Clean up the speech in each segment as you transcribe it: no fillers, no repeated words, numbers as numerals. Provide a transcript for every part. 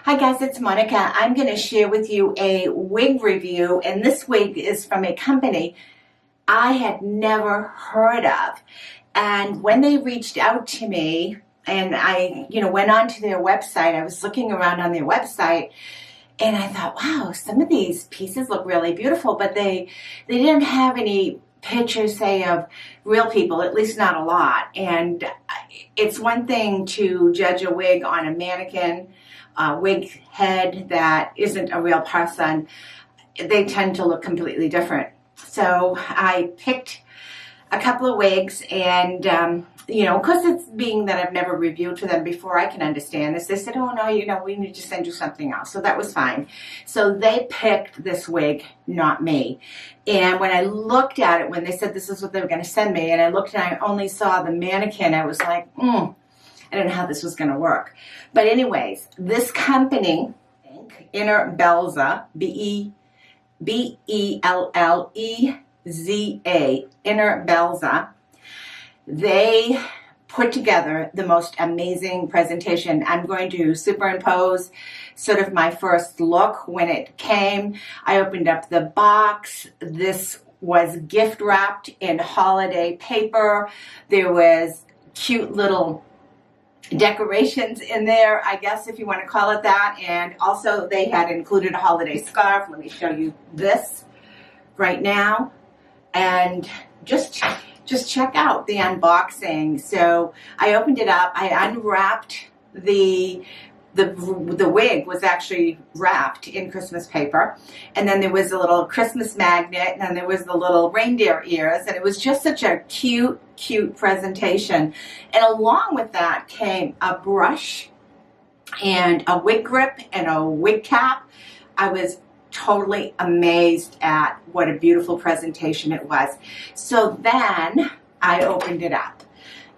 Hi guys, it's Monica. I'm going to share with you a wig review, and this wig is from a company I had never heard of. And when they reached out to me and I, went onto their website, I was looking around on their website and I thought, wow, some of these pieces look really beautiful, but they didn't have any pictures, say, of real people, at least not a lot. And it's one thing to judge a wig on a mannequin, wig head that isn't a real person. They tend to look completely different. So I picked a couple of wigs, and because it's being that I've never reviewed for them before, I can understand this. They said, oh no, we need to send you something else. So that was fine. So they picked this wig, not me. And when I looked at it, when they said this is what they were going to send me, and I looked and I only saw the mannequin, I was like, I don't know how this was going to work. But anyways, this company, Inner Belza, B-E-L-L-E-Z-A, Inner Belza, they put together the most amazing presentation. I'm going to superimpose sort of my first look when it came. I opened up the box. This was gift wrapped in holiday paper. There was cute little decorations in there, I guess, if you want to call it that. And also they had included a holiday scarf. Let me show you this right now. And just check out the unboxing. So I opened it up, I unwrapped the wig was actually wrapped in Christmas paper, and then there was a little Christmas magnet, and then there was the little reindeer ears, and it was just such a cute presentation. And along with that came a brush and a wig grip and a wig cap. I was totally amazed at what a beautiful presentation it was. So then I opened it up,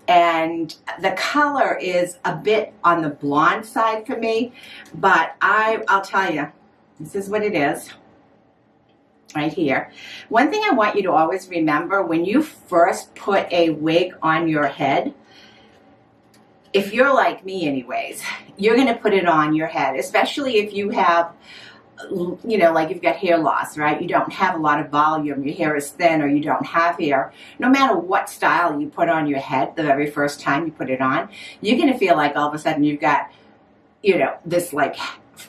and the color is a bit on the blonde side for me, but I'll tell you, this is what it is right here. One thing I want you to always remember when you first put a wig on your head, if you're like me anyways, you're going to put it on your head, especially if you have, like you've got hair loss, right? You don't have a lot of volume, your hair is thin, or you don't have hair. No matter what style you put on your head the very first time you put it on, you're going to feel like all of a sudden you've got, this like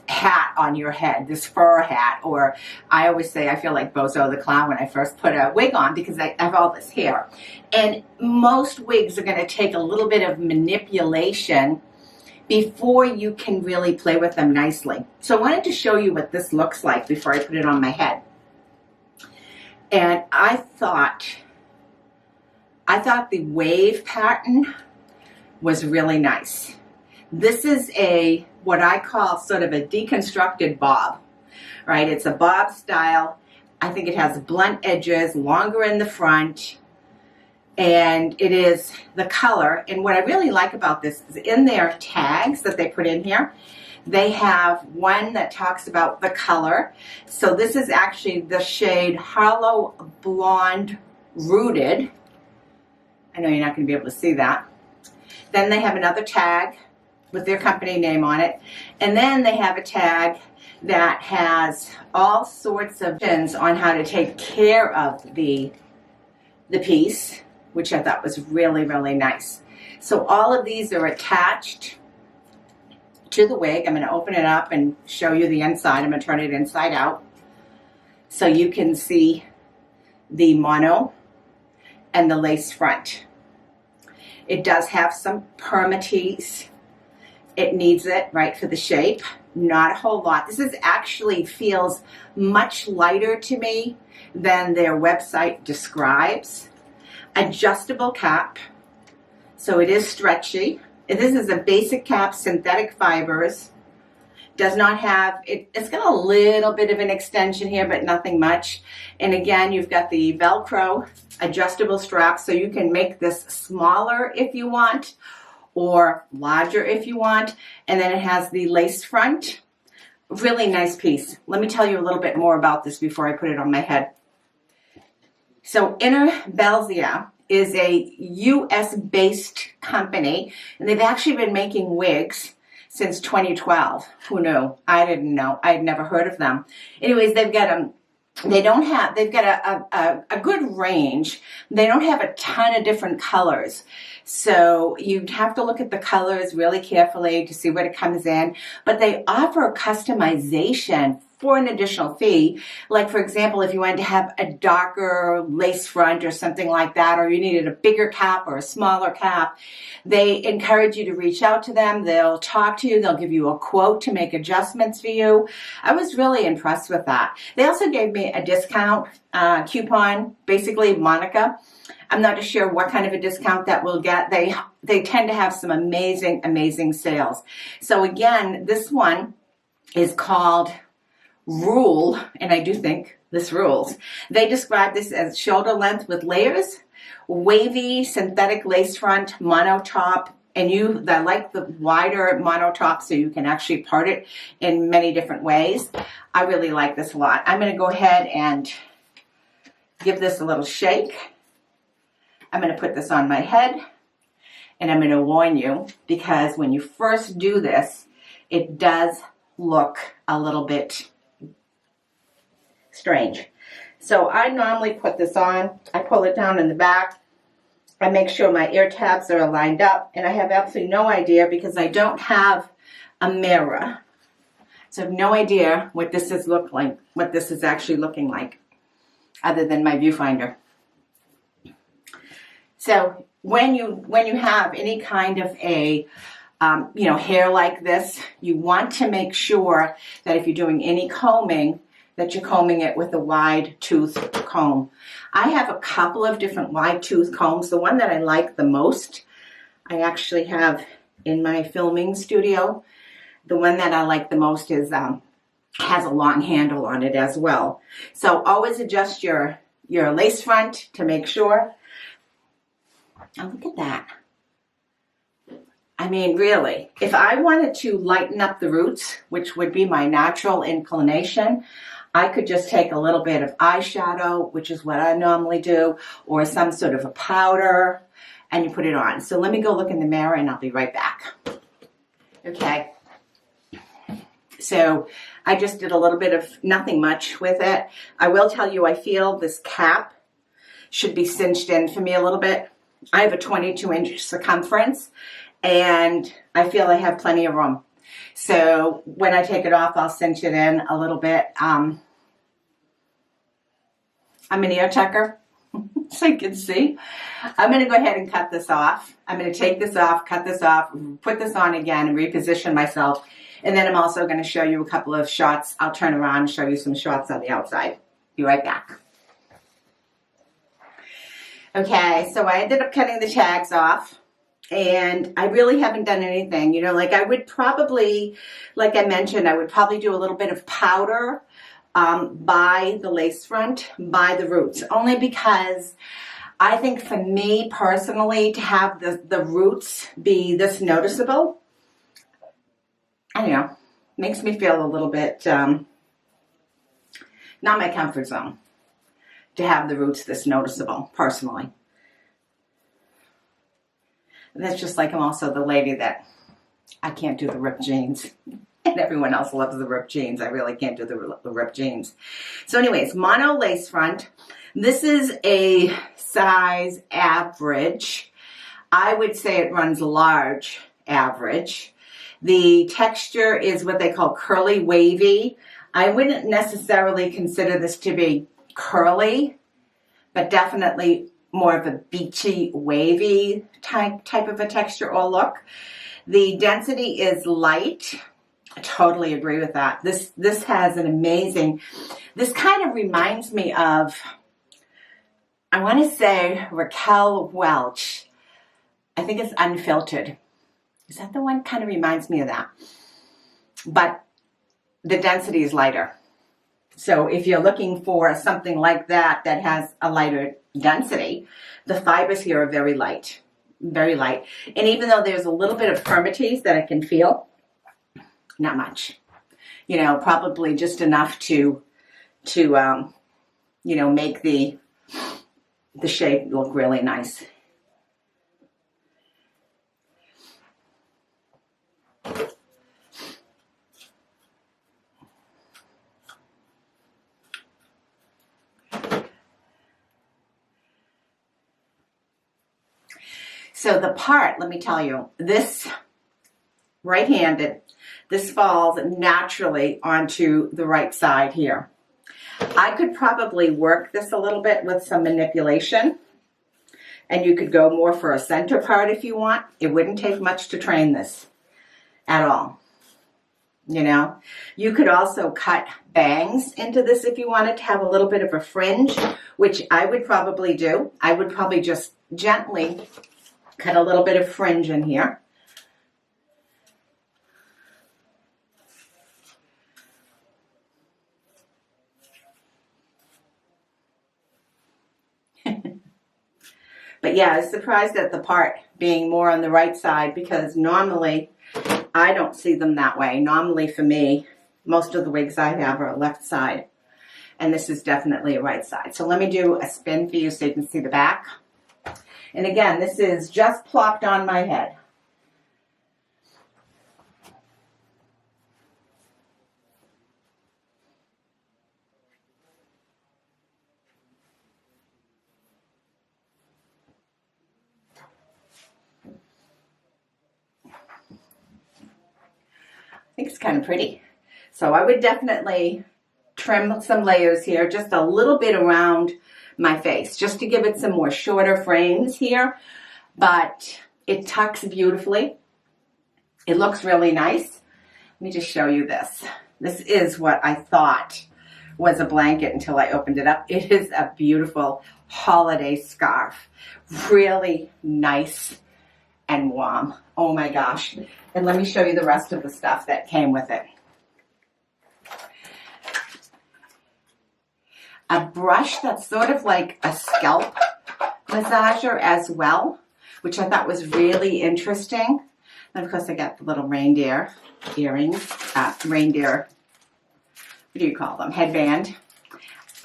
hat on your head, this fur hat. Or I always say I feel like Bozo the Clown when I first put a wig on, because I have all this hair. And most wigs are going to take a little bit of manipulation before you can really play with them nicely. So I wanted to show you what this looks like before I put it on my head. And I thought the wave pattern was really nice. This is what I call sort of a deconstructed bob, right? It's a bob style. I think it has blunt edges, longer in the front, and it is the color. And what I really like about this is in their tags that they put in here, they have one that talks about the color. So this is actually the shade Harlow-Blonde Rooted. I know you're not going to be able to see that. Then they have another tag with their company name on it. And then they have a tag that has all sorts of tips on how to take care of the piece, which I thought was really nice. So all of these are attached to the wig. I'm going to open it up and show you the inside. I'm going to turn it inside out so you can see the mono and the lace front. It does have some permatease. It needs it, right, for the shape. Not a whole lot. This actually feels much lighter to me than their website describes. Adjustable cap, so it is stretchy. This is a BasicCAP synthetic fibers. Does not have, it's got a little bit of an extension here, but nothing much. And again, you've got the Velcro adjustable strap, so you can make this smaller if you want, or larger if you want. And then it has the lace front. Really nice piece. Let me tell you a little bit more about this before I put it on my head. So Inner Belza is a US-based company, and they've actually been making wigs since 2012. Who knew? I didn't know. I'd never heard of them. Anyways, they've got they've got a good range. They don't have a ton of different colors. So you have to look at the colors really carefully to see what it comes in. But they offer customization for an additional fee. Like, for example, if you wanted to have a darker lace front or something like that, or you needed a bigger cap or a smaller cap, they encourage you to reach out to them. They'll talk to you. They'll give you a quote to make adjustments for you. I was really impressed with that. They also gave me a discount coupon, basically Monica. I'm not sure what kind of a discount that we'll get. They tend to have some amazing sales. So again, this one is called Rule, and I do think this rules. They describe this as shoulder length with layers, wavy synthetic lace front, mono top, and I like the wider mono top so you can actually part it in many different ways. I really like this a lot. I'm going to go ahead and give this a little shake. I'm going to put this on my head, and I'm going to warn you, because when you first do this, it does look a little bit strange. So I normally put this on, I pull it down in the back, I make sure my ear tabs are lined up, and I have absolutely no idea because I don't have a mirror. So I have no idea what this is actually looking like, other than my viewfinder. So when you have any kind of a hair like this, you want to make sure that if you're doing any combing, that you're combing it with a wide tooth comb. I have a couple of different wide tooth combs. The one that I like the most, I actually have in my filming studio. The one that I like the most is has a long handle on it as well. So always adjust your lace front to make sure. Oh, look at that. I mean, really, if I wanted to lighten up the roots, which would be my natural inclination, I could just take a little bit of eyeshadow, which is what I normally do, or some sort of a powder, and you put it on. So let me go look in the mirror and I'll be right back. Okay. So I just did a little bit of nothing much with it. I will tell you, I feel this cap should be cinched in for me a little bit. I have a 22-inch circumference, and I feel I have plenty of room. So when I take it off, I'll cinch it in a little bit. I'm an ear tucker, so you can see. I'm going to go ahead and cut this off. I'm going to take this off, cut this off, put this on again, and reposition myself. And then I'm also going to show you a couple of shots. I'll turn around and show you some shots on the outside. Be right back. Okay, so I ended up cutting the tags off, and I really haven't done anything. You know, like I would probably, like I mentioned, I would probably do a little bit of powder by the lace front, by the roots, only because I think for me personally to have the roots be this noticeable, I don't know, makes me feel a little bit not my comfort zone to have the roots this noticeable, personally. And that's just like I'm also the lady that I can't do the ripped jeans. And everyone else loves the ripped jeans. I really can't do the ripped jeans. So anyways, mono lace front. This is a size average. I would say it runs large average. The texture is what they call curly wavy. I wouldn't necessarily consider this to be curly, but definitely more of a beachy, wavy type of a texture or look. The density is light. I totally agree with that. This has an amazing, this kind of reminds me of, I want to say Raquel Welch. I think it's Unfiltered. Is that the one? Kind of reminds me of that. But the density is lighter. So if you're looking for something like that that has a lighter density, the fibers here are very light, very light. And even though there's a little bit of firmity that I can feel, not much. You know, probably just enough to you know, make the shape look really nice. So the part, let me tell you, this right-handed, this falls naturally onto the right side here. I could probably work this a little bit with some manipulation, and you could go more for a center part if you want. It wouldn't take much to train this at all. You know, you could also cut bangs into this if you wanted to have a little bit of a fringe, which I would probably do. I would probably just gently cut a little bit of fringe in here. But yeah, I was surprised at the part being more on the right side, because normally I don't see them that way. Normally for me, most of the wigs I have are left side, and this is definitely a right side. So let me do a spin for you so you can see the back. And again, this is just plopped on my head. I think it's kind of pretty. So I would definitely trim some layers here, just a little bit around my face, just to give it some more shorter frames here. But it tucks beautifully. It looks really nice. Let me just show you this. This is what I thought was a blanket until I opened it up. It is a beautiful holiday scarf. Really nice and warm. Oh my gosh. And let me show you the rest of the stuff that came with it. A brush that's sort of like a scalp massager as well, which I thought was really interesting. And of course I got the little reindeer earrings, reindeer, what do you call them, headband.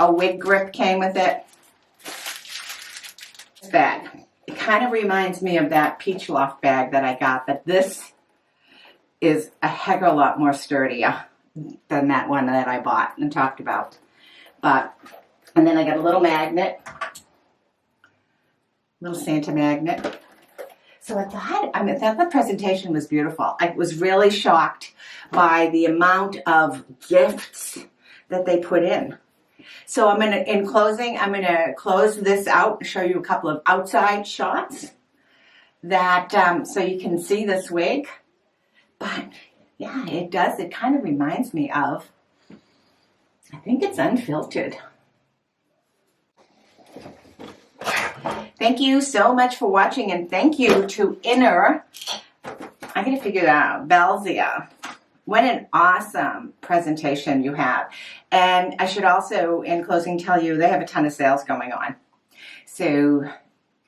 A wig grip came with it. This bag. It kind of reminds me of that Peach Loft bag that I got, but this is a heck of a lot more sturdier than that one that I bought and talked about. And then I got a little magnet, little Santa magnet. So I thought the presentation was beautiful. I was really shocked by the amount of gifts that they put in. So in closing, I'm going to close this out and show you a couple of outside shots that, so you can see this wig. But yeah, it does. It kind of reminds me of, I think it's unfiltered. Thank you so much for watching, and thank you to Inner, I gotta figure it out, Belzia. What an awesome presentation you have. And I should also, in closing, tell you they have a ton of sales going on. So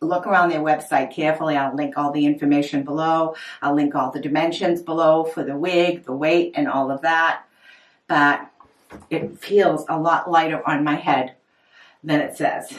look around their website carefully. I'll link all the information below. I'll link all the dimensions below for the wig, the weight, and all of that. But it feels a lot lighter on my head than it says.